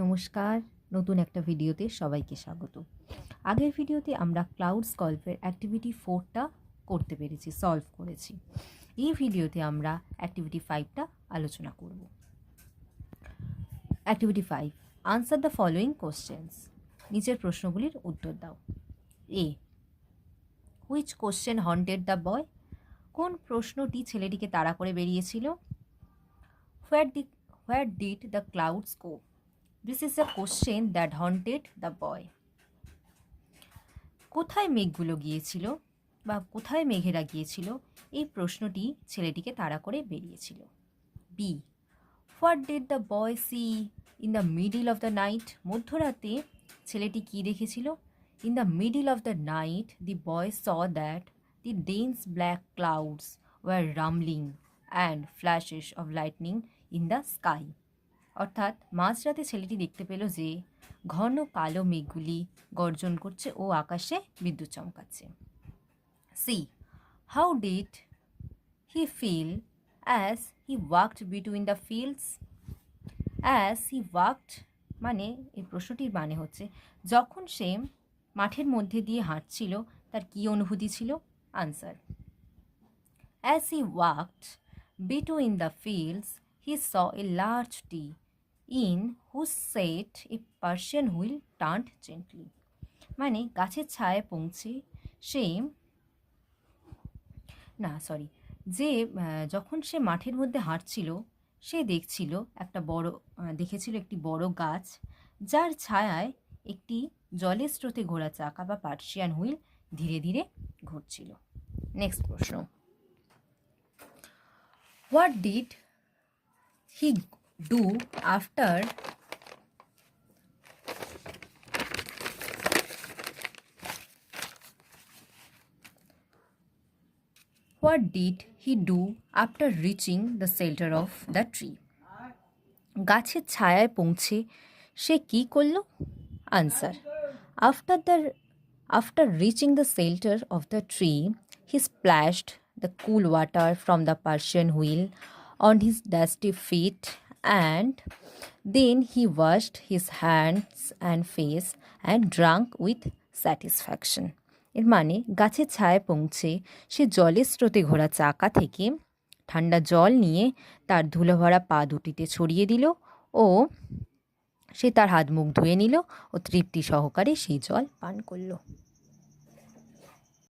নমস্কার, নতুন একটা ভিডিওতে সবাইকে স্বাগত। আগের ভিডিওতে আমরা ক্লাউডস গল্পের অ্যাক্টিভিটি 4টা করতে পেরেছি, সলভ করেছি। এই ভিডিওতে আমরা অ্যাক্টিভিটি 5টা আলোচনা করব। Activity 5, answer the following questions. নিচের প্রশ্নগুলির উত্তর দাও। A, which question haunted the boy? কোন প্রশ্নটি ছেলেটিকে তাড়া করে বেরিয়েছিল? Where did the clouds go? This is a question that haunted the boy. কোথায় মেঘগুলো গিয়েছিল বা কোথায় মেঘেরা গিয়েছিল? এই প্রশ্নটি ছেলেটিকে তাড়া করে বেরিয়েছিল। B, what did the boy see in the middle of the night? মধ্যরাতে ছেলেটি কী দেখেছিল? In the middle of the night the boy saw that the dense black clouds were rumbling and flashes of lightning in the sky. অর্থাৎ মাঝরাতে ছেলেটি দেখতে পেল যে ঘন কালো মেঘগুলি গর্জন করছে ও আকাশে বিদ্যুৎ চমকাচ্ছে। C, how did he feel as he walked between the fields? As he walked মানে এই প্রশ্নটির মানে হচ্ছে যখন সে মাঠের মধ্যে দিয়ে হাঁটছিল তার কী অনুভূতি ছিল? Answer, as he walked between the fields he saw a large tree in whose sat a Persian wheel turned gently. মানে গাছের ছায়ায় পৌঁছে যখন সে মাঠের মধ্যে হাঁটছিল সে দেখেছিল একটি বড় গাছ যার ছায়ায় একটি জলের স্রোতে ঘোরা চাকা বা পার্সিয়ান হুইল ধীরে ধীরে ঘুরছিল। নেক্সট প্রশ্ন, what did he do after what did he do after reaching the shelter of the tree? গাছের ছায়ায় পৌঁছে সে কি করল? Answer, after reaching the shelter of the tree he splashed the cool water from the Persian wheel on his dusty feet and then he washed his hands and face and drank with satisfaction. এর মানে গাছের ছায়ায় পৌঁছে সে জলের স্রোতে ঘোরা চাকা থেকে ঠান্ডা জল নিয়ে তার ধুলোভরা পা দুটিতে ছড়িয়ে দিল ও সে তার হাত মুখ ধুয়ে নিল ও তৃপ্তি সহকারে সেই জল পান করল।